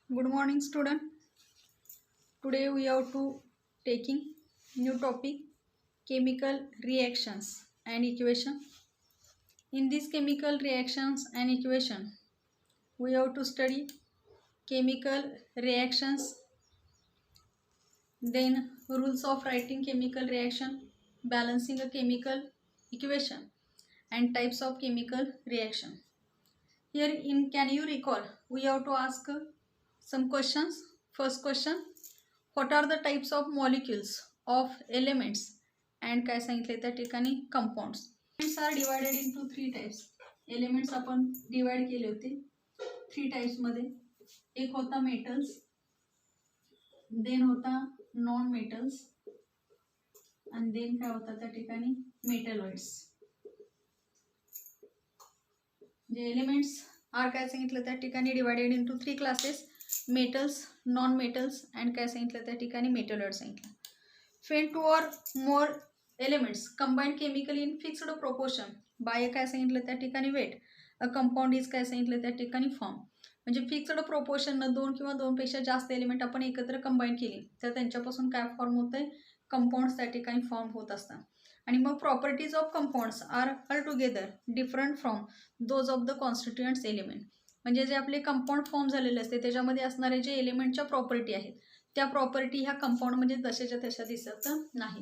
Good morning, student. Today we have to taking new topic chemical reactions and equation. In these chemical reactions and equation, we have to study chemical reactions, then rules of writing chemical reaction, balancing a chemical equation, and types of chemical reaction. Here in can you recall? We have to ask some questions. First question. What are the types of molecules of elements and काय सांगितले त्या ठिकाणी compounds. Elements are divided into three types. Elements आपण divide केले होते three types मध्ये. एक होता मेटल्स, देन होता नॉन मेटल्स आणि देन काय होता त्या ठिकाणी मेटलॉइड्स. जे एलिमेंट्स आर काय सांगितलं त्या ठिकाणी divided into three classes. Metals, non metals and काय सांगितलं त्या ठिकाणी मेटलॉइड सांगितलं. when two or more elements combine chemically in fixed proportion by काय सांगितलं त्या ठिकाणी वेट, अ कंपाऊंड इज काय सांगितलं त्या ठिकाणी फॉर्म. म्हणजे फिक्स्ड प्रोपोर्शन दोन किंवा दोनपेक्षा जास्त एलिमेंट आपण एकत्र कंबाईन केली तर त्यांच्यापासून काय फॉर्म होतंय, कंपाऊंड्स त्या ठिकाणी फॉर्म होत असतात. आणि मग properties of compounds are all together different from those of the constituents element. म्हणजे जे आपले कंपाऊंड फॉर्म झालेले असते त्याच्यामध्ये असणारे जे एलिमेंटच्या प्रॉपर्टी आहेत त्या प्रॉपर्टी ह्या कंपाऊंड म्हणजे तशाच्या तशा दिसत नाही.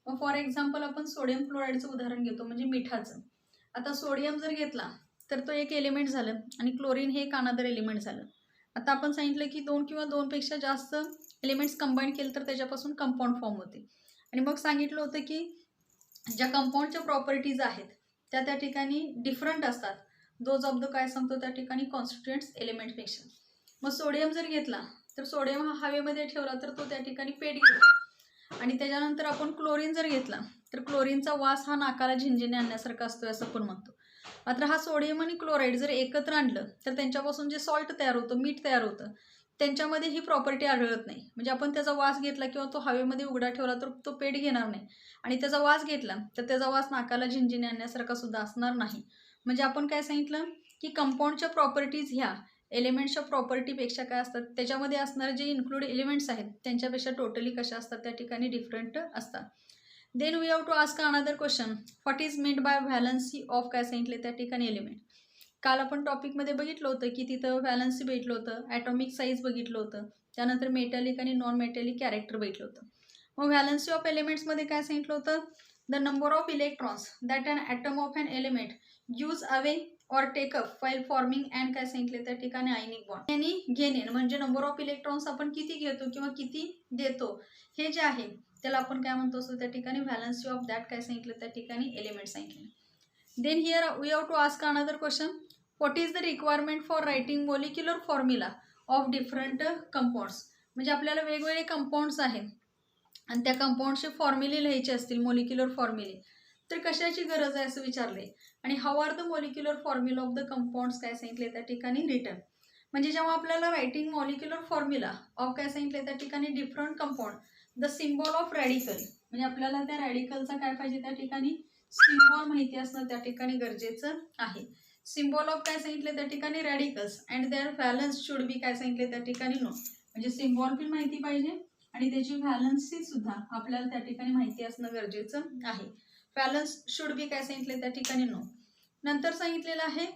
मग फॉर एक्झाम्पल आपण सोडियम क्लोराईडचं उदाहरण घेतो म्हणजे मिठाचं. आता सोडियम जर घेतला तर तो एक एलिमेंट झालं आणि क्लोरीन हे एक अनदर एलिमेंट झालं. आता आपण सांगितलं की दोन किंवा दोनपेक्षा जास्त एलिमेंट्स कंबाईन केलं तर त्याच्यापासून कंपाऊंड फॉर्म होते. आणि मग सांगितलं होतं की ज्या कंपाऊंडच्या प्रॉपर्टीज आहेत त्या ठिकाणी डिफरंट असतात दोज ऑफ द काय सांगतो त्या ठिकाणी कॉन्स्टिट्युएंट्स एलिमेंटपेक्षा. मग सोडियम जर घेतला तर सोडियम हा हवेमध्ये ठेवला तर तो त्या ठिकाणी पेट घेतो. आणि त्याच्यानंतर आपण क्लोरीन जर घेतला तर क्लोरीनचा वास हा नाकाला झिंझिने आणण्यासारखा असतो असं पण म्हणतो. मात्र हा सोडियम आणि क्लोराईड जर एकत्र आणलं तर त्यांच्यापासून जे सॉल्ट तयार होतं, मीठ तयार होतं, त्यांच्यामध्ये ही प्रॉपर्टी आढळत नाही. म्हणजे आपण त्याचा वास घेतला किंवा तो हवेमध्ये उघडा ठेवला तर तो पेट घेणार नाही. आणि त्याचा वास घेतला तर त्याचा वास नाकाला झिंझिने आणण्यासारखा सुद्धा असणार नाही. म्हणजे आपण काय सांगितलं की कंपाऊंडच्या प्रॉपर्टीज ह्या एलिमेंट्सच्या प्रॉपर्टीपेक्षा काय असतात, त्याच्यामध्ये असणारे जे इन्क्लूड एलिमेंट्स आहेत त्यांच्यापेक्षा टोटली कशा असतात त्या ठिकाणी डिफरंट असतात. Then we have to ask another question. What is meant by valency of काय सांगितले त्या ठिकाणी एलिमेंट. काल आपण टॉपिकमध्ये बघितलं होतं की तिथं व्हॅलन्सी भेटलं होतं, ॲटॉमिक साईज बघितलं होतं, त्यानंतर मेटॅलिक आणि नॉन मेटॅलिक कॅरेक्टर भेटलं होतं. मग व्हॅलन्सी ऑफ एलिमेंट्समध्ये काय सांगितलं होतं, the number of electrons that an atom of an element use away और टेकअप वाईल फॉर्मिंग अँड काय सांगितले त्या ठिकाणी आयनिक बॉन्ड. आणि घेणे म्हणजे नंबर ऑफ इलेक्ट्रॉन्स आपण किती घेतो किंवा किती देतो हे जे आहे त्याला आपण काय म्हणतो असतो त्या ठिकाणी व्हॅलन्सी ऑफ दॅट काय सांगितलं त्या ठिकाणी एलिमेंट सांगितले. Then here we have to ask another question. What is the requirement for writing molecular formula of different compounds. म्हणजे आपल्याला वेगवेगळे कंपाऊंड्स आहेत आणि त्या कंपाऊंडचे फॉर्म्युले लिहायचे असतील, मॉलिक्युलर फॉर्म्युले, तर कशाची गरज आहे असं विचारले. आणि how are the molecular formula of the compounds काय सांगितले त्या ठिकाणी रिटर्न. म्हणजे जेव्हा आपल्याला रायटिंग मॉलिक्युलर फॉर्म्युला ऑफ काय सांगितले त्या ठिकाणी different compound, the symbol of radical, म्हणजे आपल्याला त्या रॅडिकलचा काय पाहिजे त्या ठिकाणी सिम्बॉल माहिती असणं त्या ठिकाणी गरजेचं आहे. सिम्बॉल ऑफ काय सांगितले त्या ठिकाणी radicals and their valence should be काय सांगितले त्या ठिकाणी नो. म्हणजे सिम्बॉल पण माहिती पाहिजे आणि त्याची व्हॅलन्सी सुद्धा आपल्याला त्या ठिकाणी माहिती असणं गरजेचं आहे. व्हॅलन्स शुड बी काय सांगितले त्या ठिकाणी नो. नंतर सांगितलेलं आहे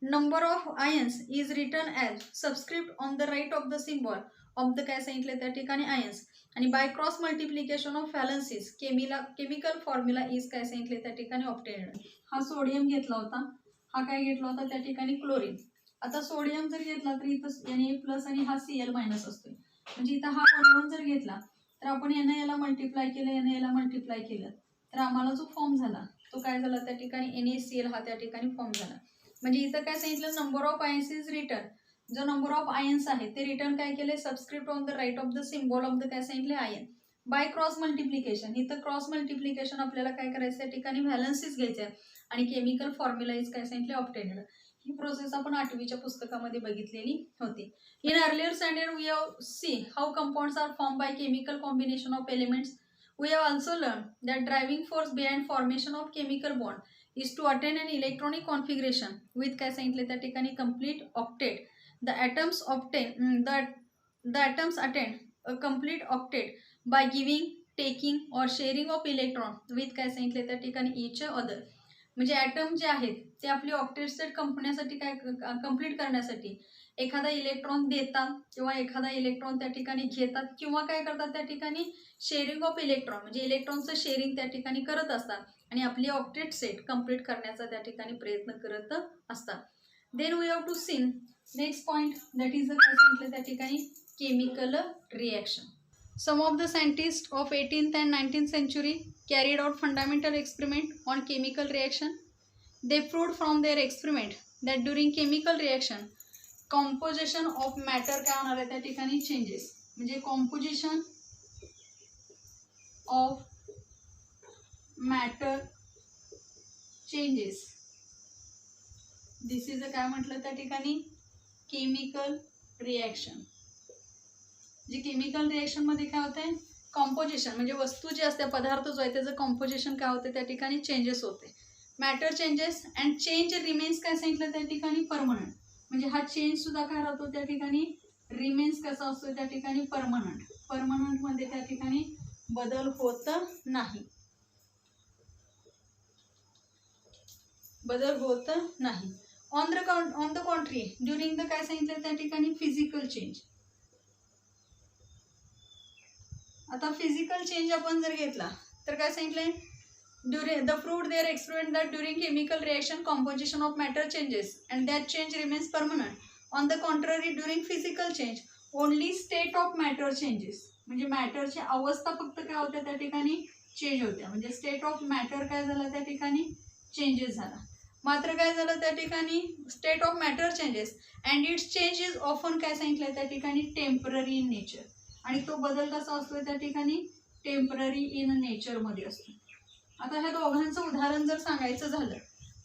number of ions is written as subscript on the right of the symbol of the काय सांगितले त्या ठिकाणी आयन्स. आणि by cross multiplication of valencies chemical formula is काय सांगितले त्या ठिकाणी ऑब्टेन्ड. हा सोडियम घेतला होता, हा काय घेतला होता त्या ठिकाणी क्लोरीन. आता सोडियम जर घेतला तर इथं Na+ आणि हा Cl- असतोय. म्हणजे इथं हा 1 जर घेतला तर आपण याला मल्टिप्लाय केलं, याला मल्टिप्लाय केलं तर आम्हाला जो फॉर्म झाला तो काय झाला त्या ठिकाणी NaCl हा त्या ठिकाणी फॉर्म झाला. म्हणजे इथं काय सांगितलं number of ions is return, जो नंबर ऑफ आयन्स आहे ते रिटर्न काय केले subscript on the right of the symbol of the काय सांगितले आयन बाय क्रॉस मल्टिप्लिकेशन. इथं क्रॉस मल्टिप्लिकेशन आपल्याला काय करायचं त्या ठिकाणी व्हॅलन्सीज घ्यायचे आणि केमिकल फॉर्म्युला इज काय सांगितले ऑब्टेन्ड. ही प्रोसेस आपण 8वीच्या पुस्तकामध्ये बघितलेली होती. In earlier standard we have see how compounds are form by chemical combination of elements. We have also learned that driving force behind formation of chemical bond is to attain an electronic configuration with काय सांगितले त्या ठिकाणी complete octet. The atoms obtain the the atoms attend a complete octet by giving, taking or sharing of electron with काय सांगितले त्या ठिकाणी each other. म्हणजे item जे आहेत ते आपली ऑक्टेट स्टेट कंपण्यासाठी काय कंप्लीट करण्यासाठी एखादा इलेक्ट्रॉन देतात किंवा एखादा इलेक्ट्रॉन त्या ठिकाणी घेतात किंवा काय करतात त्या ठिकाणी शेअरिंग ऑफ इलेक्ट्रॉन म्हणजे इलेक्ट्रॉनचं शेअरिंग त्या ठिकाणी करत असतात आणि आपली ऑक्टेट सेट कंप्लीट करण्याचा त्या ठिकाणी प्रयत्न करत असतात. Then we have to see next point that is काय सांगितलं त्या ठिकाणी chemical reaction. Some of the scientists of 18th and 19th century carried out fundamental experiment on chemical reaction. They proved from their experiment that during chemical reaction composition of matter काय होणार आहे त्या ठिकाणी changes. म्हणजे composition of matter changes. This is a काय म्हटलं त्या ठिकाणी chemical reaction. जे केमिकल रिएक्शन मध्ये काय होतंय कॉम्पोजिशन म्हणजे वस्तू जी असते पदार्थ जो आहे त्याचं कॉम्पोजिशन काय होते त्या ठिकाणी चेंजेस होते. Matter changes and change remains काय सांगितलं त्या ठिकाणी परमनंट. म्हणजे हा चेंज सुद्धा काय राहतो त्या ठिकाणी रिमेन्स कसा असतो त्या ठिकाणी परमनंट. परमनंट मध्ये त्या ठिकाणी बदल होत नाही. बदल होत नाही. On the contrary during the काय सांगितलं त्या ठिकाणी फिजिकल चेंज. आता फिजिकल चेंज आपण जर घेतला तर काय सांगितलंय during the proved their experiment that during chemical reaction composition of matter changes and that change remains permanent. On the contrary during physical change only state of matter changes. म्हणजे मॅटरची अवस्था फक्त काय होत्या त्या ठिकाणी चेंज होत्या. म्हणजे स्टेट ऑफ मॅटर काय झालं त्या ठिकाणी चेंजेस झाला. मात्र काय झालं त्या ठिकाणी state of matter changes and it's change is often काय सांगितलं त्या ठिकाणी टेम्पररी इन नेचर. आणि तो बदल कसा असतो त्या ठिकाणी टेम्पररी इन नेचरमध्ये असतो. आता ह्या दोघांचं उदाहरण जर सांगायचं झालं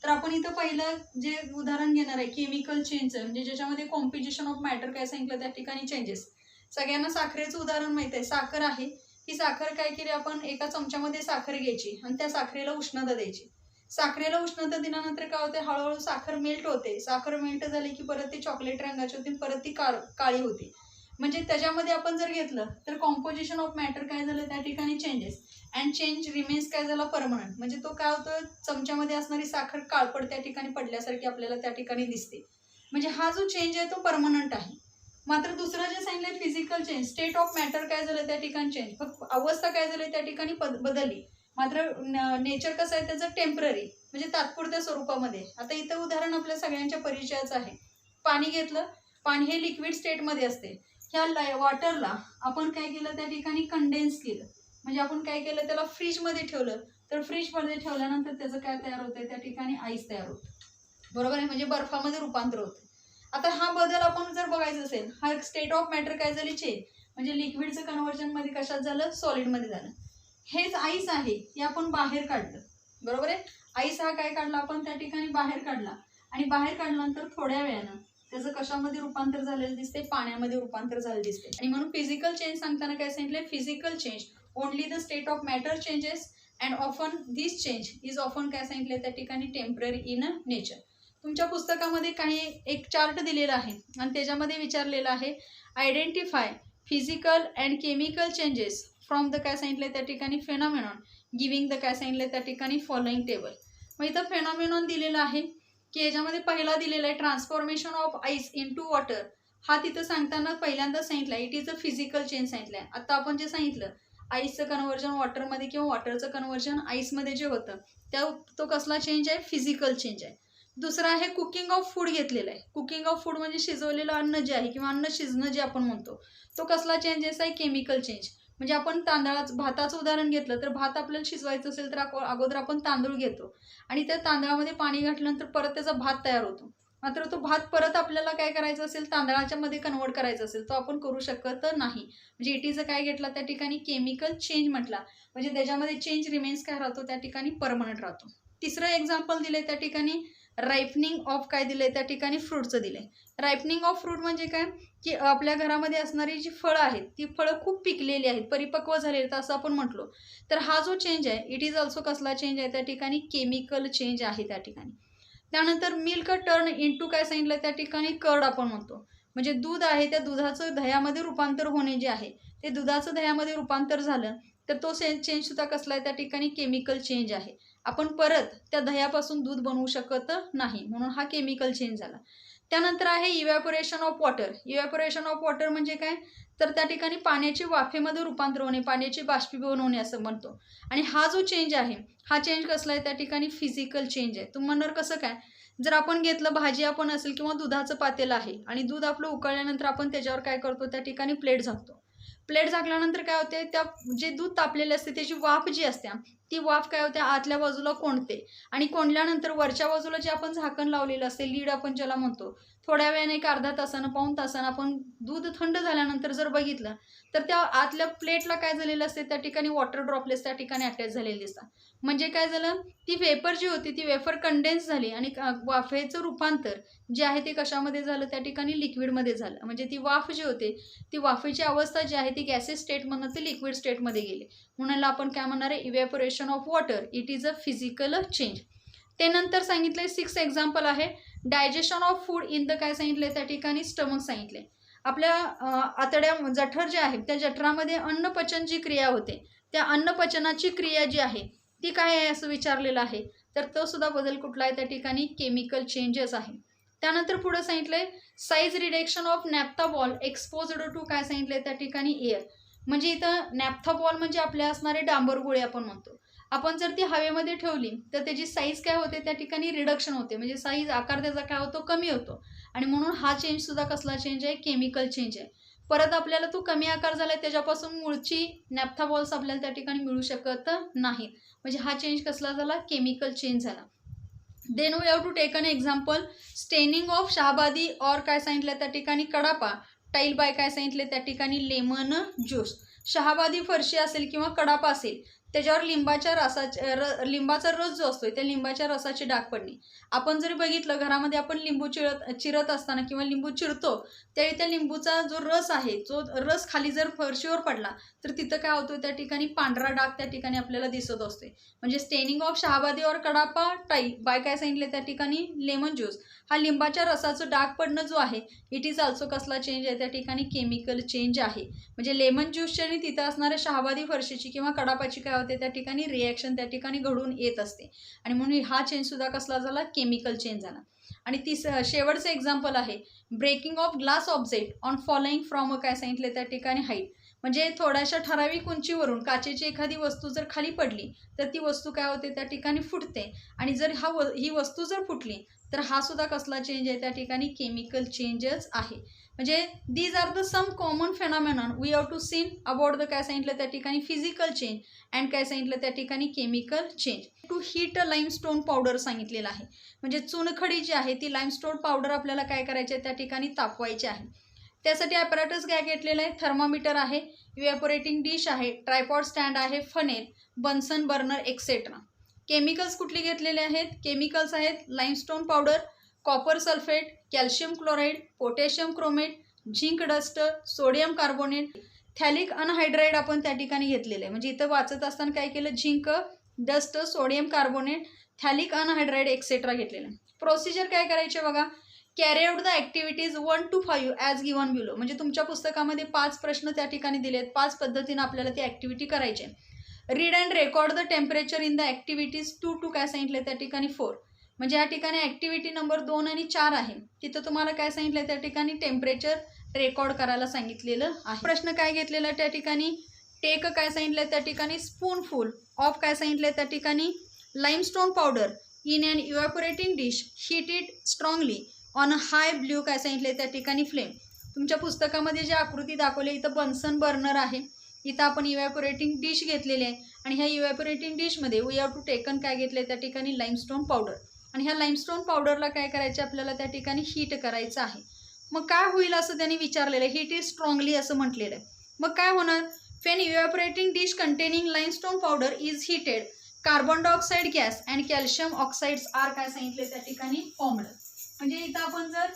तर आपण इथं पहिलं जे उदाहरण घेणार आहे केमिकल चेंजचं म्हणजे ज्याच्यामध्ये कॉम्पोजिशन ऑफ मॅटर काय सांगितलं त्या ठिकाणी चेंजेस. सगळ्यांना साखरेचं उदाहरण माहिती आहे. साखर आहे ही साखर काय केली आपण एका चमच्यामध्ये साखर घ्यायची आणि त्या साखरेला उष्णता द्यायची. साखरेला उष्णता दिल्यानंतर काय होते हळूहळू साखर मेल्ट होते. साखर मेल्ट झाली की परत ती चॉकलेट रंगाची होती परत ती काळी होती. म्हणजे त्याच्यामध्ये आपण जर घेतलं तर कॉम्पोजिशन ऑफ मॅटर काय झालं त्या ठिकाणी चेंजेस अँड चेंज रिमेन्स काय झाला परमनंट. म्हणजे तो काय होतं चमच्यामध्ये असणारी साखर काळपड त्या ठिकाणी पडल्यासारखी आपल्याला त्या ठिकाणी दिसते. म्हणजे हा जो चेंज आहे तो परमनंट आहे. मात्र दुसरं जे सांगितलं physical change state of matter काय झालं त्या ठिकाणी चेंज फक्त अवस्था काय झाली त्या ठिकाणी बदलली. मात्र नेचर कसं आहे त्याचं टेम्पररी म्हणजे तात्पुरत्या स्वरूपामध्ये. आता इथं उदाहरण आपल्या सगळ्यांच्या परिचयाचं आहे. पाणी घेतलं. पाणी हे लिक्विड स्टेटमध्ये असते. ह्या वॉटरला आपण काय केलं त्या ठिकाणी कंडेन्स केलं. म्हणजे आपण काय केलं त्याला फ्रीजमध्ये ठेवलं तर फ्रीजमध्ये ठेवल्यानंतर त्याचं काय तयार होतं त्या ठिकाणी आईस तयार होतं. बरोबर आहे. म्हणजे बर्फामध्ये रूपांतर होतं. आता हा बदल आपण जर बघायचा असेल हा स्टेट ऑफ मॅटर काय झाली चेंज म्हणजे लिक्विडचं कन्व्हर्जनमध्ये कशात झालं सॉलिडमध्ये झालं. हेच आईस आहे हे आपण बाहेर काढलं. बरोबर आहे. आईस हा काय काढला आपण त्या ठिकाणी बाहेर काढला आणि बाहेर काढल्यानंतर थोड्या वेळानं त्याचं कशामध्ये रूपांतर झालेलं दिसते पाण्यामध्ये रूपांतर झालेलं दिसते. आणि म्हणून फिजिकल चेंज सांगताना काय सांगितलंय physical change only the state of matter changes and often this change is often काय सांगितलंय त्या ठिकाणी टेम्पररी इन नेचर. तुमच्या पुस्तकामध्ये काही एक चार्ट दिलेला आहे आणि त्याच्यामध्ये विचारलेलं आहे identify physical and chemical changes from the काय सांगितलंय त्या ठिकाणी फेनॉमेनॉन गिविंग द काय सांगितलंय त्या ठिकाणी फॉलोइंग टेबल. मग इथं फेनॉमेनॉन दिलेला आहे की याच्यामध्ये पहिला दिलेला आहे transformation of ice in to water. हा तिथं सांगताना पहिल्यांदा सांगितलं it is a physical change सांगितलं आहे. आता आपण जे सांगितलं आईसचं कन्व्हर्जन वॉटरमध्ये किंवा वॉटरचं कन्व्हर्जन आईसमध्ये जे होतं तो कसला चेंज आहे फिजिकल चेंज आहे. दुसरा आहे कुकिंग ऑफ फूड घेतलेला आहे. कुकिंग ऑफ फूड म्हणजे शिजवलेलं अन्न जे आहे किंवा अन्न शिजणं जे आपण म्हणतो तो कसला चेंजेस आहे केमिकल चेंज. म्हणजे आपण भाताचं उदाहरण घेतलं तर भात आपल्याला शिजवायचं असेल तर अगोदर आपण तांदूळ घेतो आणि त्या तांदळामध्ये पाणी घातल्यानंतर परत त्याचा भात तयार होतो. मात्र तो भात परत आपल्याला काय करायचं असेल तांदळाच्या मध्ये कन्वर्ट करायचं असेल तो आपण करू शकत नाही. म्हणजे इट इज काय घेतला त्या ठिकाणी केमिकल चेंज म्हटला. म्हणजे त्याच्यामध्ये चेंज रिमेन्स काय राहतो त्या ठिकाणी परमनंट राहतो. तिसरं एक्झाम्पल दिले त्या ठिकाणी रायपनिंग ऑफ काय दिले त्या ठिकाणी फ्रूटचं दिले. रायपनिंग ऑफ फ्रूट म्हणजे काय की आपल्या घरामध्ये असणारी जी फळं आहेत ती फळं खूप पिकलेली आहेत परिपक्व झालेली आहेत असं आपण म्हटलो तर हा जो चेंज आहे इट इज ऑल्सो कसला चेंज आहे त्या ठिकाणी केमिकल चेंज आहे त्या ठिकाणी. त्यानंतर मिल्क टर्न इनटू काय सांगितलं त्या ठिकाणी कर्ड आपण म्हणतो. म्हणजे दूध आहे त्या दुधाचं दह्यामध्ये रूपांतर होणे जे आहे ते दुधाचं दह्यामध्ये रूपांतर झालं तर तो चेंज सुद्धा कसला आहे त्या ठिकाणी केमिकल चेंज आहे. आपण परत त्या दह्यापासून दूध बनवू शकत नाही म्हणून हा केमिकल चेंज झाला. त्यानंतर आहे evaporation of water. Evaporation of water म्हणजे काय तर त्या ठिकाणी पाण्याची वाफेमध्ये रूपांतर होणे, पाण्याचे बाष्पीभवन होणे असं म्हणतो. आणि हा जो चेंज आहे हा चेंज कसला आहे त्या ठिकाणी फिजिकल चेंज आहे. तुम्ही म्हणणार कसं काय, जर आपण घेतलं भाजी आपण असेल किंवा दुधाचं पातेलं आहे आणि दूध आपलं उकळल्यानंतर आपण त्याच्यावर काय करतो त्या ठिकाणी प्लेट झाकतो. प्लेट झाकल्यानंतर काय होते त्या जे दूध तापलेले असते त्याची वाफ जी असते ती वाफ काय होते आतल्या बाजूला कोंडते आणि कोंडल्यानंतर वरच्या बाजूला जे आपण झाकण लावलेलं असते लीड आपण ज्याला म्हणतो थोड्या वेळाने एक अर्धा तासानं पाऊण तासानं आपण दूध थंड झाल्यानंतर जर बघितलं तर त्या आतल्या प्लेटला काय झालेलं असते त्या ठिकाणी वॉटर ड्रॉपलेट्स त्या ठिकाणी अटॅच झालेले दिसतात. म्हणजे काय झालं ती वेपर जी होती ती वेपर कंडेन्स झाली आणि वाफेचं रूपांतर जे आहे ते कशामध्ये झालं त्या ठिकाणी लिक्विडमध्ये झालं. म्हणजे ती वाफ जी होते ती वाफेची अवस्था जी आहे ती गॅसेस स्टेटमधून ते लिक्विड स्टेटमध्ये गेली म्हणून आपण काय म्हणणार आहे evaporation of water. It is a physical change. ते नंतर सांगितलंय 6 एक्झाम्पल आहे digestion of food in the काय सांगितलंय त्या ठिकाणी स्टमक सांगितले. आपल्या आतड्या जठर जे आहे त्या जठरामध्ये अन्नपचन जी क्रिया होते त्या अन्नपचनाची क्रिया जी आहे ती काय आहे असं विचारलेलं आहे. तर तो सुद्धा बदल कुठला आहे त्या ठिकाणी केमिकल चेंजेस आहे. त्यानंतर पुढे सांगितलंय size reduction of naphtha ball exposed to काय सांगितलंय त्या ठिकाणी एअर. म्हणजे इथं नॅप्था बॉल म्हणजे आपल्या असणारे डांबर गोळे आपण म्हणतो. आपण जर ती हवेमध्ये ठेवली तर त्याची साईज काय होते त्या ठिकाणी रिडक्शन होते. म्हणजे साईज आकार त्याचा काय होतो कमी होतो आणि म्हणून हा चेंज सुद्धा कसला चेंज आहे केमिकल चेंज आहे. परत आपल्याला तो कमी आकार झाला त्याच्यापासून मूळची नॅप्था बॉल्स आपल्याला त्या ठिकाणी मिळू शकत नाहीत. म्हणजे हा चेंज कसला झाला केमिकल चेंज झाला. Then we have to take an example staining of शहाबादी और काय सांगितलं त्या ठिकाणी कडापा टाईल बाय काय सांगितले त्या ठिकाणी लेमन ज्यूस. शहाबादी फरशी असेल किंवा कडापा असेल त्याच्यावर लिंबाचा रस जो असतो त्या लिंबाच्या रसाची डाग पडणे. आपण जरी बघितलं घरामध्ये आपण लिंबू चिरत असताना किंवा लिंबू चिरतो त्यावेळी त्या लिंबूचा जो रस आहे जो रस खाली जर फरशीवर पडला तर तिथं काय होतं त्या ठिकाणी पांढरा डाग त्या ठिकाणी आपल्याला दिसत असते. म्हणजे स्टेनिंग ऑफ शहाबादी और कडापा टाई बाय काय सांगितले त्या ठिकाणी लेमन ज्यूस. हा लिंबाच्या रसाचं डाग पडणं जो आहे इट इज ऑल्सो कसला चेंज आहे त्या ठिकाणी केमिकल चेंज आहे. म्हणजे लेमन ज्यूसच्या आणि तिथं असणाऱ्या शहाबादी फरशीची किंवा कडापाची काय होते त्या ठिकाणी रिॲक्शन त्या ठिकाणी घडून येत असते आणि म्हणून हा चेंज सुद्धा कसला झाला केमिकल चेंज झाला. आणि शेवटचं एक्झाम्पल आहे breaking of glass object on following from काय सांगितले त्या ठिकाणी हाईट. म्हणजे थोड्याशा ठराविक उंचीवरून काचेची एखादी वस्तू जर खाली पडली तर ती वस्तू काय होते त्या ठिकाणी फुटते आणि जर ही वस्तू जर फुटली तर हा सुद्धा कसला चेंज आहे त्या ठिकाणी केमिकल चेंजेस आहे. म्हणजे these are the some common phenomenon we have to seen about the काय सांगितलं त्या ठिकाणी फिजिकल चेंज अँड काय सांगितलं त्या ठिकाणी chemical change. To heat a limestone powder सांगितलेलं आहे. म्हणजे चुनखडी जी आहे ती लाईमस्टोन पावडर आपल्याला काय करायची आहे त्या ठिकाणी तापवायची आहे. त्यासाठी ॲपॅरेटस काय घेतलेलं आहे थर्मामीटर आहे इव्हॅपोरेटिंग डिश आहे ट्रायपॉड स्टँड आहे funnel Bunsen burner etcetera. Chemicals कुठली घेतलेले आहेत केमिकल्स आहेत limestone powder copper sulphate calcium chloride potassium chromate zinc dust sodium carbonate phthalic anhydride आपण त्या ठिकाणी घेतलेलं आहे. म्हणजे इथं वाचत असताना काय केलं zinc dust sodium carbonate phthalic anhydride etcetera घेतलेलं आहे. प्रोसिजर काय करायचे बघा carry out the activities 1 to 5 as given below. म्हणजे तुमच्या पुस्तकामध्ये 5 प्रश्न त्या ठिकाणी दिलेत 5 पद्धतीनं आपल्याला ती ॲक्टिव्हिटी करायची. Read and record the temperature in the activities 2 to काय सांगितलं त्या ठिकाणी 4. म्हणजे या ठिकाणी ॲक्टिव्हिटी नंबर 2 आणि 4 आहे तिथं तुम्हाला काय सांगितलं त्या ठिकाणी टेम्परेचर रेकॉर्ड करायला सांगितलेलं आहे. प्रश्न काय घेतलेला त्या ठिकाणी टेक काय सांगितलं त्या ठिकाणी स्पूनफुल ऑफ काय सांगितलं त्या ठिकाणी limestone powder in and evaporating dish heat it strongly on high blue काय सांगितले त्या ठिकाणी फ्लेम. तुमच्या पुस्तकामध्ये जी आकृती दाखवली इथं बन्सन बर्नर आहे इथं आपण इव्हॅपोरेटिंग डिश घेतलेली आहे आणि ह्या इव्हॅपोरेटिंग डिशमध्ये वी हॅव टू टेकन काय घेतले त्या ठिकाणी लाईमस्टोन पावडर आणि ह्या लाईमस्टोन पावडरला काय करायचे आपल्याला त्या ठिकाणी हीट करायचं आहे. मग काय होईल असं त्यांनी विचारलेलं आहे हीट इज स्ट्रॉंगली असं म्हटलेलं आहे. मग काय होणार when evaporating dish containing limestone powder is heated carbon dioxide gas and calcium oxides are काय सांगितले त्या ठिकाणी फॉर्मड. म्हणजे इथं आपण जर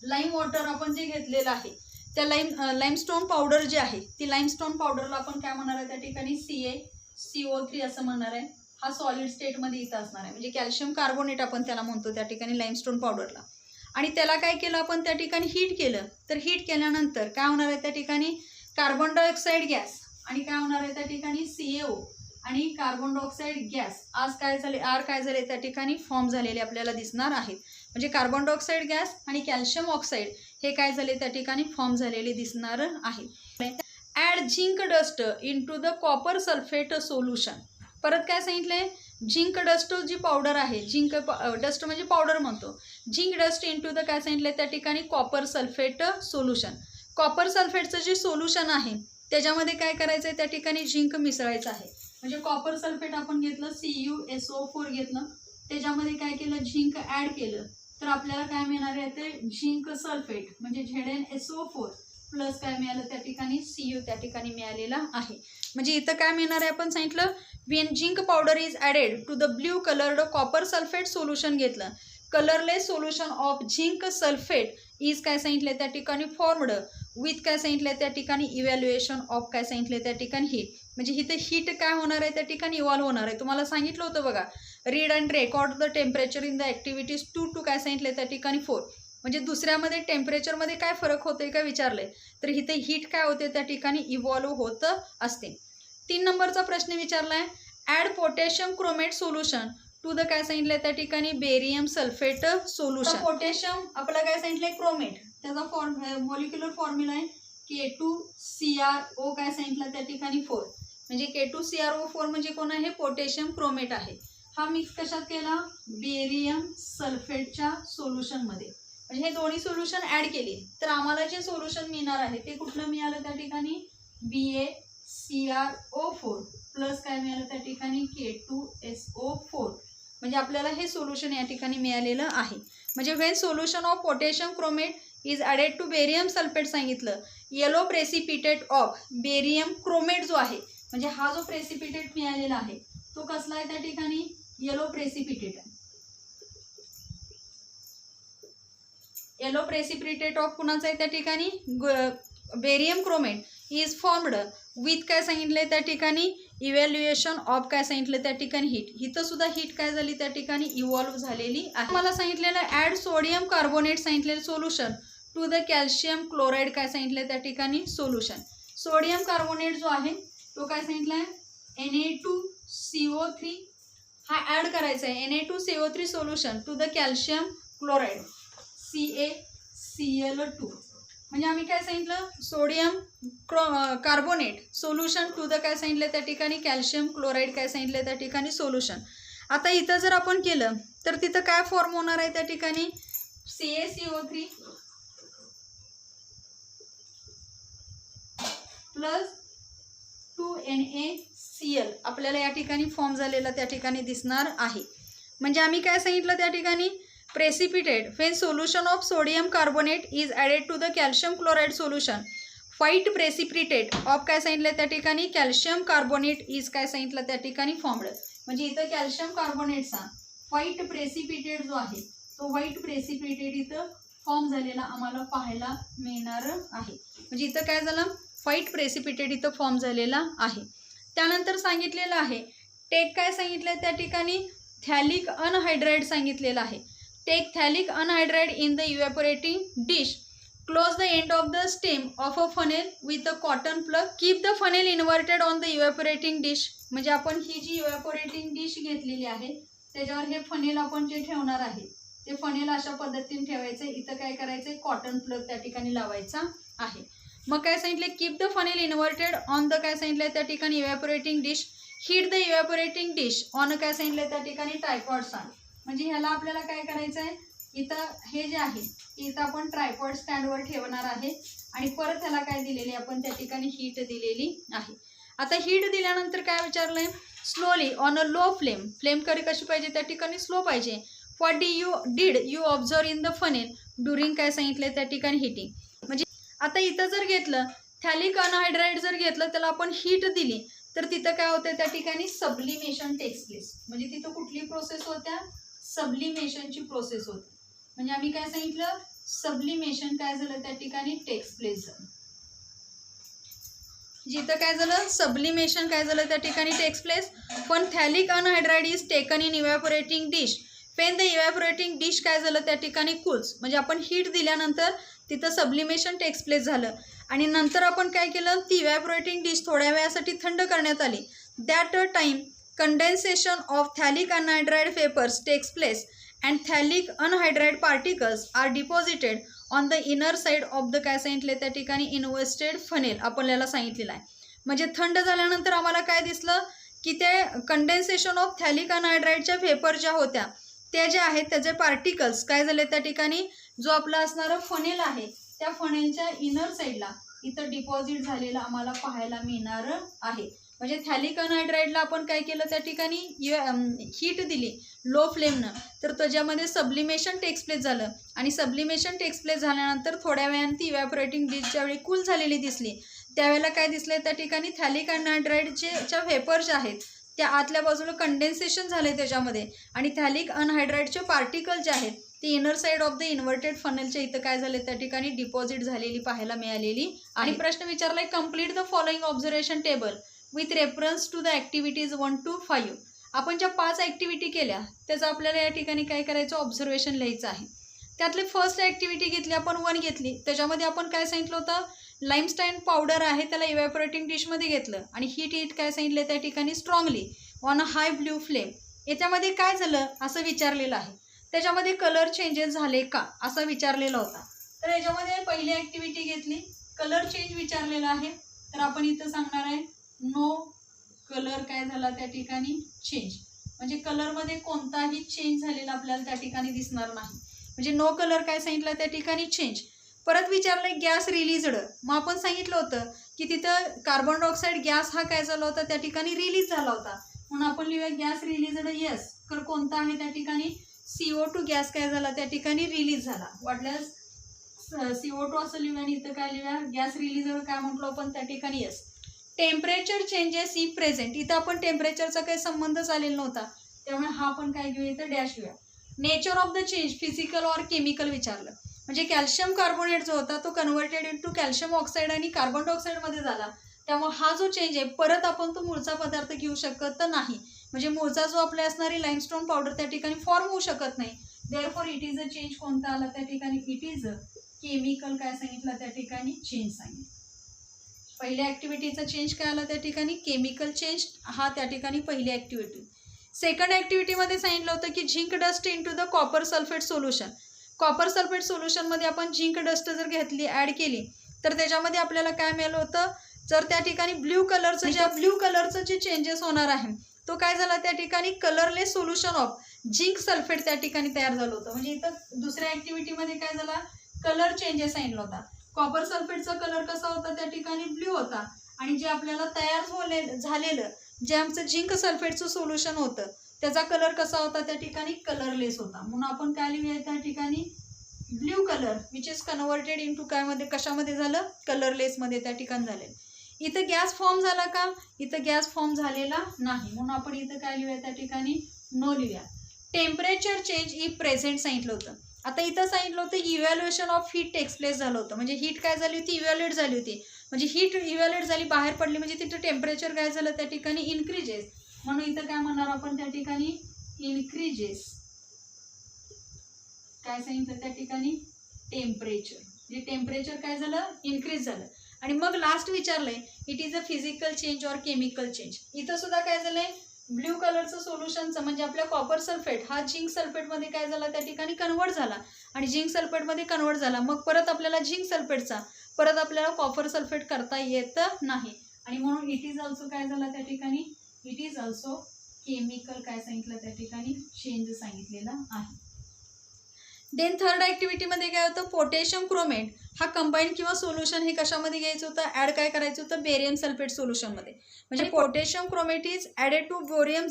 लाईम वॉटर आपण जे घेतलेलं आहे त्या लाईमस्टोन पावडर जी आहे ती लाईमस्टोन पावडरला आपण काय म्हणणार आहे त्या ठिकाणी CaCO3 असं म्हणणार आहे. हा सॉलिड स्टेटमध्ये इथं असणार आहे. म्हणजे कॅल्शियम कार्बोनेट आपण त्याला म्हणतो त्या ठिकाणी लाईमस्टोन पावडरला. आणि त्याला काय केलं आपण त्या ठिकाणी हीट केलं, तर हीट केल्यानंतर काय होणार आहे त्या ठिकाणी कार्बन डायऑक्साईड गॅस आणि काय होणार आहे त्या ठिकाणी CaO आणि कार्बन डायऑक्साईड गॅस आज काय झाले काय झाले त्या ठिकाणी फॉर्म झालेले आपल्याला दिसणार आहेत. म्हणजे कार्बन डायऑक्साईड गॅस आणि कॅल्शियम ऑक्साईड हे काय झाले त्या ठिकाणी फॉर्म झालेले दिसणार आहे. Add zinc dust into the copper sulphate solution. परत काय सांगितलंय, झिंक डस्ट जी पावडर आहे, झिंक डस्ट म्हणजे पावडर म्हणतो, झिंक डस्ट इनटू द काय सांगितलंय त्या ठिकाणी कॉपर सल्फेट सोल्युशन. कॉपर सल्फेटचं जे सोल्युशन आहे त्याच्यामध्ये काय करायचं आहे त्या ठिकाणी झिंक मिसळायचं आहे. म्हणजे कॉपर सल्फेट आपण घेतलं CuSO4 घेतलं, त्याच्यामध्ये काय केलं झिंक ॲड केलं, तर आपल्याला काय मिळणार आहे ते झिंक सल्फेट म्हणजे ZnSO4 प्लस काय मिळालं त्या ठिकाणी Cu त्या ठिकाणी मिळालेला आहे. म्हणजे इथं काय मिळणार आहे आपण सांगितलं when zinc powder is added to the blue coloured copper sulphate solution घेतलं, colourless solution of zinc sulphate is काय सांगितलं त्या ठिकाणी फॉर्मड विथ काय सांगितलं त्या ठिकाणी इव्हॅल्युएशन ऑफ काय सांगितलं त्या ठिकाणी हीट. म्हणजे इथं हीट काय होणार आहे त्या ठिकाणी इव्हॉल्व होणार आहे. तुम्हाला सांगितलं होतं बघा, read and record the temperature in the activities 2 to काय सांगितलं त्या ठिकाणी 4. म्हणजे दुसऱ्यामध्ये टेम्परेचरमध्ये काय फरक होतोय का विचारले, तर इथे हीट काय होते त्या ठिकाणी इव्हॉल्व होत असते. 3 नंबरचा प्रश्न विचारलाय, add potassium chromate solution to the काय सांगितलंय त्या ठिकाणी बेरियम सल्फेट सोल्युशन. पोटॅशियम आपल्याला काय सांगितलंय क्रोमेट, त्याचा मॉलिक्युलर फॉर्म्युला आहे K2CrO काय सांगितलं त्या ठिकाणी 4. म्हणजे K2CrO4 म्हणजे कोण आहे, पोटॅशियम क्रोमेट आहे. हा मिक्स कशात केला, बेरियम सल्फेटच्या सोल्युशनमध्ये. म्हणजे हे दोन्ही सोल्युशन ॲड केली तर आम्हाला जे सोल्युशन मिळणार आहे ते कुठलं मिळालं त्या ठिकाणी BaCrO4 प्लस काय मिळालं त्या ठिकाणी K2SO4. म्हणजे आपल्याला हे सोल्युशन या ठिकाणी मिळालेलं आहे. म्हणजे when solution of potassium chromate is added to barium sulphate सांगितलं, yellow precipitate of barium chromate जो आहे, म्हणजे हा जो प्रेसिपिटेट मिळालेला आहे तो कसला आहे त्या ठिकाणी येलो प्रेसिपिटेट आहे. येलो प्रेसिपिटेट ऑफ कुणाचं आहे त्या ठिकाणी barium chromate is formed with काय सांगितलंय त्या ठिकाणी इव्हॅल्युएशन ऑफ काय सांगितलं त्या ठिकाणी हीट. इथं सुद्धा हीट काय झाली त्या ठिकाणी इव्हॉल्व झालेली आहे. मला सांगितलेलं ॲड सोडियम कार्बोनेट सांगितलेलं solution to the calcium chloride काय सांगितलं त्या ठिकाणी सोल्युशन. सोडियम कार्बोनेट जो आहे तो काय सांगितलाय Na2CO3 हा ॲड करायचा आहे. Na2CO3 solution to the calcium chloride CaCl2. म्हणजे आम्ही काय सांगितलं sodium carbonate solution to the काय सांगितलं त्या ठिकाणी कॅल्शियम क्लोराईड काय सांगितलं त्या ठिकाणी सोल्युशन. आता इथं जर आपण केलं तर तिथं काय फॉर्म होणार आहे त्या ठिकाणी CaCO3 प्लस 2NaCl आपल्याला या ठिकाणी फॉर्म झालेला त्या ठिकाणी दिसणार आहे. म्हणजे आम्ही काय सांगितलं त्या ठिकाणी precipitate when solution of sodium carbonate is added to the calcium chloride solution, white precipitate of काय सांगितलं त्या ठिकाणी कॅल्शियम कार्बोनेट इज काय सांगितलं त्या ठिकाणी फॉर्मड. म्हणजे इथं कॅल्शियम कार्बोनेटचा व्हाईट प्रेसिपिटेट जो आहे तो व्हाईट प्रेसिपिटेट इथं फॉर्म झालेला आम्हाला पाहायला मिळणार आहे. म्हणजे इथं काय झालं व्हाईट प्रेसिपिटेट इथं फॉर्म झालेला आहे. त्यानंतर सांगितलेलं आहे टेक काय सांगितलं त्या ठिकाणी थॅलिक अनहायड्राइड सांगितलेलं आहे. Take phthalic anhydride in the evaporating dish. Close the end of the stem of a funnel with a cotton plug. Keep the funnel inverted on the evaporating dish. म्हणजे आपण ही जी evaporating dish घेतलेली आहे त्याच्यावर हे funnel आपण जे ठेवणार आहे ते फनेल अशा पद्धतीने ठेवायचं. इथं काय करायचं कॉटन प्लग त्या ठिकाणी लावायचा आहे. मग काय सांगितलं keep the funnel inverted on the काय सांगितलं त्या ठिकाणी evaporating dish. Heat the evaporating dish on काय सांगितलं त्या ठिकाणी ट्रायपॉड स्टँड. म्हणजे ह्याला आपल्याला काय करायचं आहे इथं हे जे आहे इथं आपण ट्रायपॉड स्टँडवर ठेवणार आहे आणि परत ह्याला काय दिलेली आपण त्या ठिकाणी हीट दिलेली आहे. आता हीट दिल्यानंतर काय विचारलंय slowly on a low flame. Flame कशी पाहिजे त्या ठिकाणी स्लो पाहिजे. What did you observe in the funnel during काय सांगितलंय त्या ठिकाणी हीटिंग. म्हणजे आता इथं जर घेतलं थॅलिक अनहायड्राइड जर घेतलं त्याला आपण हीट दिली तर तिथं काय होतं त्या ठिकाणी सब्लिमेशन टेक्स प्लेस. म्हणजे तिथं कुठली प्रोसेस होत्या सब्लिमेशनची प्रोसेस होती. म्हणजे आम्ही काय सांगितलं सब्लिमेशन काय झालं त्या ठिकाणी टेक्स प्लेस झालं. जिथं काय झालं सब्लिमेशन काय झालं त्या ठिकाणी टेक्स प्लेस. पण phthalic anhydride is taken in evaporating dish when the evaporating dish काय झालं त्या ठिकाणी कूल्स, म्हणजे आपण हीट दिल्यानंतर तिथं सबलिमेशन टेक्स प्लेस झालं आणि नंतर आपण काय केलं, ती इव्हॅपोरेटिंग डिश थोड्या वेळासाठी थंड करण्यात आली. That time condensation of phthalic anhydride vapours takes place and phthalic anhydride particles are deposited on the inner side of the काय सांगितले त्या ठिकाणी इन्व्हर्टेड फनेल आपल्याला सांगितलेलं आहे. म्हणजे थंड झाल्यानंतर आम्हाला काय दिसलं की ते कंडेन्सेशन ऑफ थॅलिक अनहायड्राइडच्या वेपर ज्या होत्या त्या ज्या आहेत त्याचे पार्टिकल्स काय झाले त्या ठिकाणी जो आपला असणारा फनेल आहे त्या फनेलच्या इनर साईडला इथं डिपॉझिट झालेलं आम्हाला पाहायला मिळणार आहे. म्हणजे थॅलिक अनहायड्राइडला आपण काय केलं त्या ठिकाणी हीट दिली लो फ्लेमनं, तर त्याच्यामध्ये सबलिमेशन टेक्स प्लेस झालं आणि सबलिमेशन टेक्स प्लेस झाल्यानंतर थोड्या वेळाने ती इव्हॅपोरेटिंग डिश ज्यावेळी कूल झालेली दिसली त्यावेळेला काय दिसलं त्या ठिकाणी थॅलिक अनहायड्राइडचे ज्या व्हेपर ज्या आहेत त्या आतल्या बाजूला कंडेन्सेशन झाले त्याच्यामध्ये आणि थॅलिक अनहायड्राइडचे पार्टिकल जे आहेत ते inner side of the inverted फनेलच्या इथं काय झाले त्या ठिकाणी डिपॉझिट झालेली पाहायला मिळालेली. आणि प्रश्न विचारलाय complete the following observation table with reference to the activities 1 to 5. आपण ज्या 5 ॲक्टिव्हिटी केल्या त्याचं आपल्याला या ठिकाणी काय करायचं ऑब्झर्वेशन लिहायचं आहे. त्यातली फर्स्ट ॲक्टिव्हिटी घेतली आपण 1 घेतली, त्याच्यामध्ये आपण काय सांगितलं होतं लाईमस्टाईन पावडर आहे त्याला इव्हॅपोरेटिंग डिशमध्ये घेतलं आणि हीट काय सांगितलं त्या ठिकाणी strongly on a high blue flame. याच्यामध्ये काय झालं असं विचारलेलं आहे, त्याच्यामध्ये कलर चेंजेस झाले का असं विचारलेलं होता. तर याच्यामध्ये पहिली ॲक्टिव्हिटी घेतली कलर चेंज विचारलेला आहे, तर आपण इथं सांगणार आहे नो कलर काय झाला त्या ठिकाणी चेंज, म्हणजे कलरमध्ये कोणताही चेंज झालेला आपल्याला त्या ठिकाणी दिसणार नाही. म्हणजे नो कलर काय सांगितलं त्या ठिकाणी चेंज. परत विचारलंय गॅस रिलीजड, मग आपण सांगितलं होतं की तिथं कार्बन डायऑक्साईड गॅस हा काय झाला होता त्या ठिकाणी रिलीज झाला होता, म्हणून आपण लिहूया गॅस रिलीजड येस. तर कोणता आहे त्या ठिकाणी CO2 गॅस काय झाला त्या ठिकाणी रिलीज झाला. वाटल्यास CO2 असं लिहूया आणि इथं काय लिहूया गॅस रिलीजड काय म्हटलं आपण त्या ठिकाणी yes. Temperature changes E present, इथं आपण टेम्परेचरचा काही संबंधच आलेला नव्हता त्यामुळे हा आपण काय घेऊया इथं डॅश घेऊया. Nature of the change physical or chemical विचारलं, म्हणजे कॅल्शियम कार्बोनेट जो होता तो कन्व्हर्टेड इंटू कॅल्शियम ऑक्साईड आणि कार्बन डायऑक्साईडमध्ये झाला, त्यामुळे हा जो चेंज आहे परत आपण तो मूळचा पदार्थ घेऊ शकत नाही. म्हणजे मूळचा जो आपल्या असणारी लाईमस्टोन पावडर त्या ठिकाणी फॉर्म होऊ शकत नाही. Therefore it is a change कोणता आला त्या ठिकाणी इट इज अ केमिकल काय सांगितलं त्या ठिकाणी चेंज सांगितलं. पहिल्या ॲक्टिव्हिटीचा चेंज काय आला त्या ठिकाणी केमिकल चेंज हा त्या ठिकाणी पहिली ॲक्टिव्हिटी. सेकंड ॲक्टिव्हिटीमध्ये सांगितलं होतं की zinc dust into the copper sulphate solution. Copper sulphate सोल्युशनमध्ये आपण झिंक डस्ट जर घेतली ॲड केली तर त्याच्यामध्ये आपल्याला काय मिळालं होतं, जर त्या ठिकाणी ब्ल्यू कलरचं जे चेंजेस होणार आहे तो काय झाला त्या ठिकाणी colourless solution of zinc sulphate त्या ठिकाणी तयार झालं होतं. म्हणजे इथं दुसऱ्या ॲक्टिव्हिटीमध्ये काय झाला कलर चेंजेस सांगितलं होता. कॉपर सल्फेटचा कलर कसा होता त्या ठिकाणी ब्ल्यू होता आणि जे आपल्याला तयार झालेलं जे आमचं झिंक सल्फेटचं सोल्युशन होतं त्याचा कलर कसा होता त्या ठिकाणी कलरलेस होता, म्हणून आपण काय लिहूया त्या ठिकाणी blue colour which is converted into काय मध्ये कशामध्ये झालं कलरलेसमध्ये त्या ठिकाणी झालेलं. इथं गॅस फॉर्म झाला का, इथं गॅस फॉर्म झालेला नाही, म्हणून आपण इथं काय लिहूया त्या ठिकाणी नो लिहूया. टेम्परेचर चेंज ई प्रेझेंट सांगितलं होतं. आता इथं सांगितलं होतं evaluation of heat takes place झालं होतं, म्हणजे हीट काय झाली होती इव्हॅल्युएट झाली होती, म्हणजे हीट इव्हॅल्युएट झाली बाहेर पडली म्हणजे तिथं टेम्परेचर काय झालं त्या ठिकाणी इन्क्रीजेस, म्हणून इथं काय म्हणणार आपण त्या ठिकाणी इन्क्रीजेस काय सांगितलं त्या ठिकाणी टेम्परेचर, म्हणजे टेम्परेचर काय झालं इन्क्रीज झालं. आणि मग लास्ट विचारलंय it is a physical change or chemical change. इथं सुद्धा काय झालंय ब्ल्यू कलरचं सोल्युशनचं म्हणजे आपल्या कॉपर सल्फेट हा झिंक सल्फेटमध्ये काय झाला त्या ठिकाणी कन्वर्ट झाला आणि झिंक सल्फेटमध्ये कन्वर्ट झाला, मग परत आपल्याला झिंक सल्फेटचा परत आपल्याला कॉपर सल्फेट करता येत नाही आणि म्हणून इट इज ऑल्सो काय झाला त्या ठिकाणी इट इज ऑल्सो केमिकल काय सांगितलं त्या ठिकाणी चेंज सांगितलेला आहे. देन थर्ड ॲक्टिव्हिटीमध्ये काय होतं पोटॅशियम क्रोमेट हा कंबाईन किंवा सोल्युशन हे कशामध्ये घ्यायचं होतं ॲड काय करायचं होतं बेरियम सल्फेट सोल्युशनमध्ये. म्हणजे potassium chromate is added to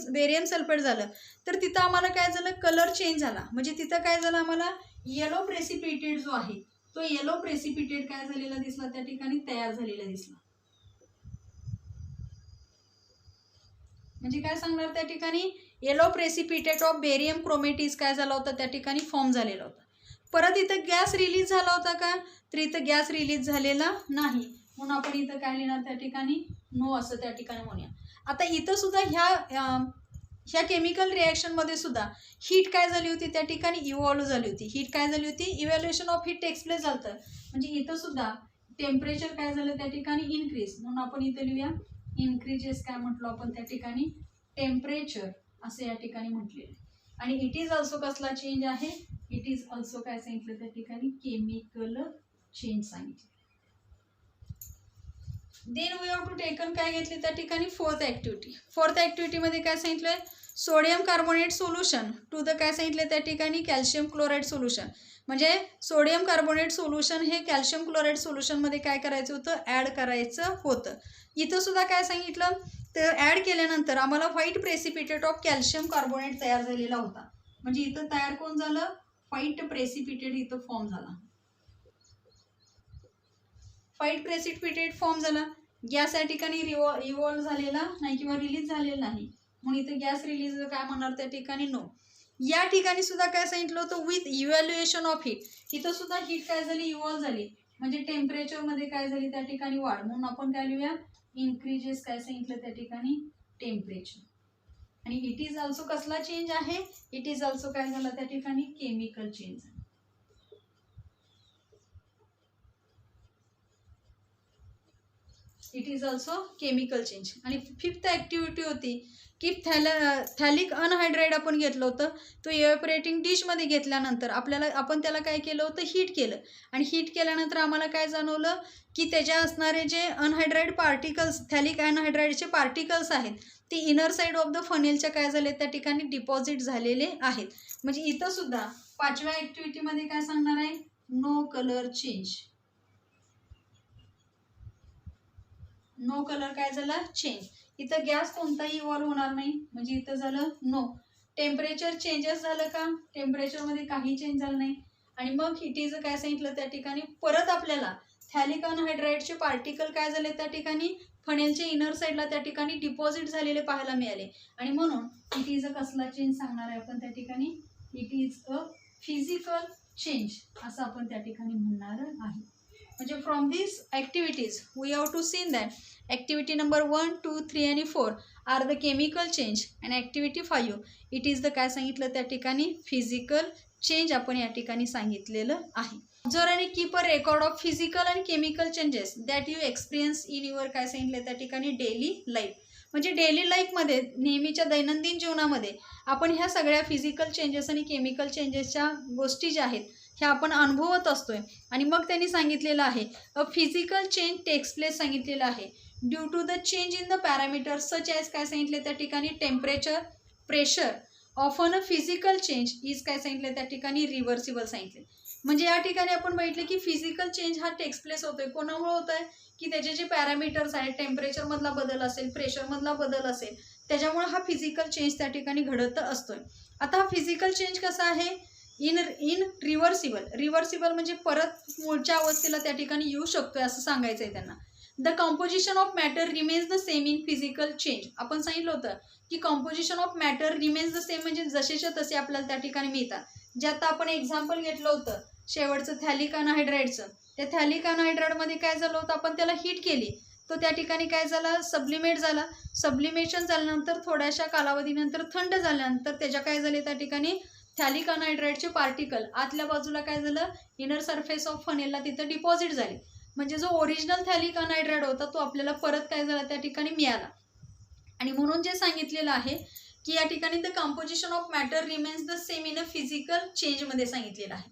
barium sulphate झालं तर तिथं आम्हाला काय झालं कलर चेंज झाला, म्हणजे तिथं काय झालं आम्हाला येलो प्रेसिपिटेट जो आहे तो येलो प्रेसिपिटेट काय झालेला दिसला त्या ठिकाणी तयार झालेला दिसला. म्हणजे काय सांगणार त्या ठिकाणी येलो प्रेसिपिटेट ऑफ बेरियम क्रोमेटीज काय झाला होता त्या ठिकाणी फॉर्म झालेला होता. परत इथं गॅस रिलीज झाला होता का, तर इथं गॅस रिलीज झालेला नाही, म्हणून आपण इथं काय लिहिणार त्या ठिकाणी नो असं त्या ठिकाणी म्हणूया. आता इथं सुद्धा ह्या केमिकल रिॲक्शनमध्ये सुद्धा हीट काय झाली होती त्या ठिकाणी इव्हॉल्व झाली होती. हीट काय झाली होती, evaluation of heat takes place झालं. म्हणजे इथं सुद्धा टेम्परेचर काय झालं त्या ठिकाणी इन्क्रीज, म्हणून आपण इथे लिहूया इन्क्रीजेस काय म्हटलो आपण त्या ठिकाणी टेम्परेचर असं या ठिकाणी म्हटलेलं. आणि इट इज ऑल्सो कसला चेंज आहे, इट इज ऑल्सो काय सांगितलं त्या ठिकाणी केमिकल चेंज सांगितलं. Then we have to taken काय घेतली त्या ठिकाणी फोर्थ ॲक्टिव्हिटी. फोर्थ ॲक्टिव्हिटीमध्ये काय सांगितलंय, sodium carbonate solution to the काय सांगितलं त्या ठिकाणी कॅल्शियम क्लोराईड सोल्युशन. म्हणजे सोडियम कार्बोनेट सोल्युशन हे कॅल्शियम क्लोराईड सोल्युशनमध्ये काय करायचं होतं, ॲड करायचं होतं. इथं सुद्धा काय सांगितलं तर ॲड केल्यानंतर आम्हाला white precipitate of calcium carbonate तयार झालेला होता. म्हणजे इथं तयार कोण झालं, व्हाईट प्रेसिपिटेट इथं फॉर्म झाला. व्हाईट प्रेसिपिटेट फॉर्म झाला. गॅस या ठिकाणी इव्हॉल्व झालेला नाही किंवा रिलीज झालेला नाही, म्हणून इथं गॅस रिलीज काय म्हणणार त्या ठिकाणी नो. या ठिकाणी सुद्धा काय सांगितलं होतं विथ इव्हॅल्युएशन ऑफ हीट. इथं सुद्धा हीट काय झाली, इव्हॉल्व झाली. म्हणजे टेम्परेचरमध्ये काय झाली त्या ठिकाणी वाढ, म्हणून आपण काय लिहूया इन्क्रीजेस काय सांगितलं त्या ठिकाणी टेम्परेचर. आणि इट इज ऑल्सो कसला चेंज आहे, इट इज ऑल्सो काय झालं त्या ठिकाणी chemical change. It is also chemical change. आणि फिफ्थ ॲक्टिव्हिटी होती की थॅलिक अनहायड्राईड आपण घेतलं होतं. तो इव्हॅपोरेटिंग डिशमध्ये घेतल्यानंतर आपण त्याला काय केलं होतं, हीट केलं. आणि हीट केल्यानंतर आम्हाला काय जाणवलं की त्याच्या असणारे जे अनहायड्राईड पार्टिकल्स, थॅलिक अनहायड्राईडचे पार्टिकल्स आहेत ते इनर साईड ऑफ द फनेलच्या काय झाले त्या ठिकाणी डिपॉझिट झालेले आहेत. म्हणजे इथं सुद्धा पाचव्या ॲक्टिव्हिटीमध्ये काय सांगणार आहे, no colour change. No colour काय झाला चेंज. इथं गॅस कोणताही इव्हॉल्व होणार नाही, म्हणजे इथं झालं नो. टेम्परेचर चेंजेस झालं का, टेम्परेचरमध्ये काही चेंज झालं नाही. आणि मग हिटीचं काय सांगितलं त्या ठिकाणी परत आपल्याला थॅलिक अनहायड्राईडचे पार्टिकल काय झाले त्या ठिकाणी फनेलच्या इनर साईडला त्या ठिकाणी डिपॉझिट झालेले पाहायला मिळाले. आणि म्हणून इट इज अ कसला चेंज सांगणार आहे आपण त्या ठिकाणी, it is a physical change असं आपण त्या ठिकाणी म्हणणार आहे. म्हणजे from this activities we have to seen that activity number 1, 2, 3 आणि 4 are the chemical change and activity 5 it is the काय सांगितलं त्या ठिकाणी फिजिकल चेंज आपण या ठिकाणी सांगितलेलं आहे. ऑब्झर्व आणि keep a record of physical and chemical changes that you experience in your काय सांगितलं त्या ठिकाणी डेली लाईफ. म्हणजे डेली लाईफमध्ये नेहमीच्या दैनंदिन जीवनामध्ये आपण ह्या सगळ्या फिजिकल चेंजेस आणि केमिकल चेंजेसच्या गोष्टी ज्या आहेत ह्या आपण अनुभवत असतोय. आणि मग त्यांनी सांगितलेलं आहे a physical change takes place सांगितलेलं आहे due to the change in the parameters such as काय सांगितले त्या ठिकाणी temperature, pressure. Often a physical change is काय सांगितलं त्या ठिकाणी रिव्हर्सिबल सांगितले. म्हणजे या ठिकाणी आपण बघितले की फिजिकल चेंज हा टेक्स प्लेस होतोय. कोणामुळे होत आहे की त्याचे जे पॅरामीटर्स आहेत, टेम्परेचरमधला बदल असेल, प्रेशरमधला बदल असेल, त्याच्यामुळे हा फिजिकल चेंज त्या ठिकाणी घडत असतोय. आता हा फिजिकल चेंज कसा आहे, इन रिव्हर्सिबल. रिव्हर्सिबल म्हणजे परत मूळच्या अवस्थेला त्या ठिकाणी येऊ शकतोय असं सांगायचं आहे त्यांना. The composition of matter remains the same in physical change. आपण सांगितलं होतं की composition of matter remains the same म्हणजे जसेच्या तसे आपल्याला त्या ठिकाणी मिळतात. जे आता आपण एक्झाम्पल घेतलं होतं शेवटचं थॅलिक अनहायड्राईडचं, त्या थॅलिक अनहायड्राईडमध्ये काय झालं होतं, आपण त्याला हीट केली तो त्या ठिकाणी काय झाला, सब्लिमेट झाला. सब्लिमेशन झाल्यानंतर थोड्याशा कालावधीनंतर थंड झाल्यानंतर त्याच्या काय झाले त्या ठिकाणी थॅलिक अनहायड्राईडचे पार्टिकल आतल्या बाजूला काय झालं, इनर सरफेस ऑफ फनेलला तिथं डिपॉझिट झाले. म्हणजे जो ओरिजिनल थॅलिक अनहायड्राईड होता तो आपल्याला परत काय झाला त्या ठिकाणी मिळाला. आणि म्हणून जे सांगितलेलं आहे की या ठिकाणी the composition of matter remains the same in a physical चेंजमध्ये सांगितलेलं आहे.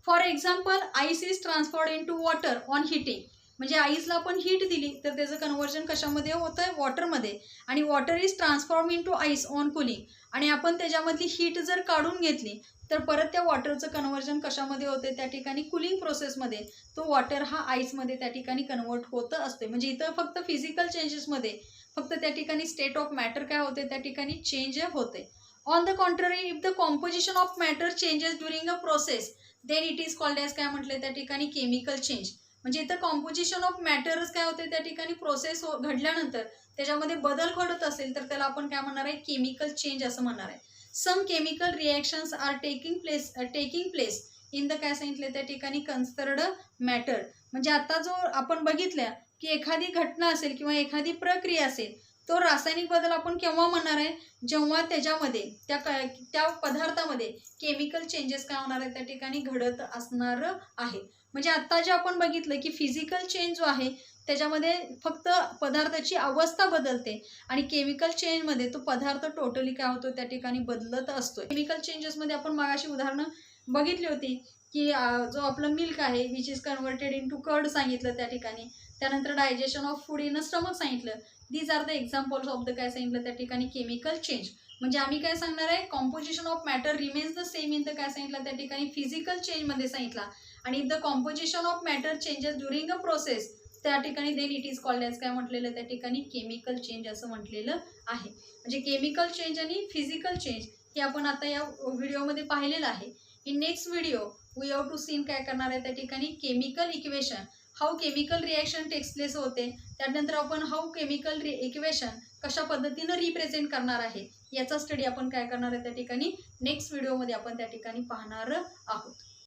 For example ice is transformed in to water on heating. म्हणजे आईसला आपण हीट दिली तर त्याचं कन्व्हर्जन कशामध्ये होतं आहे, वॉटरमध्ये. आणि water is transform in to ice on cooling. आणि आपण त्याच्यामधली हीट जर काढून घेतली तर परत त्या वॉटरचं कन्व्हर्जन कशामध्ये होते त्या ठिकाणी कुलिंग प्रोसेसमध्ये. तो वॉटर हा आईसमध्ये त्या ठिकाणी कन्वर्ट होत असते. म्हणजे इथं फक्त फिजिकल चेंजेसमध्ये फक्त त्या ठिकाणी स्टेट ऑफ मॅटर काय होते त्या ठिकाणी चेंज होते. On the contrary if the composition of matter changes during a process then it is called as काय म्हटले त्या ठिकाणी केमिकल चेंज. म्हणजे इथं कॉम्पोजिशन ऑफ मॅटरच काय होते त्या ठिकाणी प्रोसेस घडल्यानंतर त्याच्यामध्ये बदल घडत असेल तर त्याला आपण काय म्हणणार आहे, केमिकल चेंज असं म्हणणार आहे. Some chemical reactions are taking place in the काय सांगितले त्या ठिकाणी कन्सर्न्ड मॅटर. म्हणजे आता जो आपण बघितल्या की एखादी घटना असेल किंवा एखादी प्रक्रिया असेल तो रासायनिक बदल आपण केव्हा म्हणणार आहे, जेव्हा त्याच्यामध्ये त्या पदार्थामध्ये केमिकल चेंजेस काय होणार आहे त्या ठिकाणी घडत असणार आहे. म्हणजे आता जे आपण बघितलं की फिजिकल चेंज जो आहे त्याच्यामध्ये फक्त पदार्थाची अवस्था बदलते आणि केमिकल चेंजमध्ये तो पदार्थ टोटली काय होतो त्या ठिकाणी बदलत असतो. केमिकल चेंजेसमध्ये आपण मगाशी उदाहरणं बघितली होती की जो आपलं मिल्क आहे which is converted into curd सांगितलं त्या ठिकाणी, त्यानंतर digestion of food in a stomach सांगितलं. These are the examples of the काय सांगितलं त्या ठिकाणी केमिकल चेंज. म्हणजे आम्ही काय सांगणार आहे, composition of matter remains the same in the काय सांगितलं त्या ठिकाणी फिजिकल चेंजमध्ये सांगितला. आणि if the composition of matter changes during a process त्या ठिकाणी then it is called as काय म्हटलेलं त्या ठिकाणी केमिकल चेंज असं म्हटलेलं आहे. म्हणजे केमिकल चेंज आणि फिजिकल चेंज हे आपण आता या व्हिडिओमध्ये पाहिलेलं आहे. In next video we have to seen काय करणार आहे त्या ठिकाणी chemical equation, how chemical reaction takes place होते, त्यानंतर आपण हाऊ केमिकल इक्वेशन कशा पद्धतीनं रिप्रेझेंट करणार आहे याचा स्टडी आपण काय करणार आहे त्या ठिकाणी नेक्स्ट व्हिडिओमध्ये आपण त्या ठिकाणी पाहणार आहोत.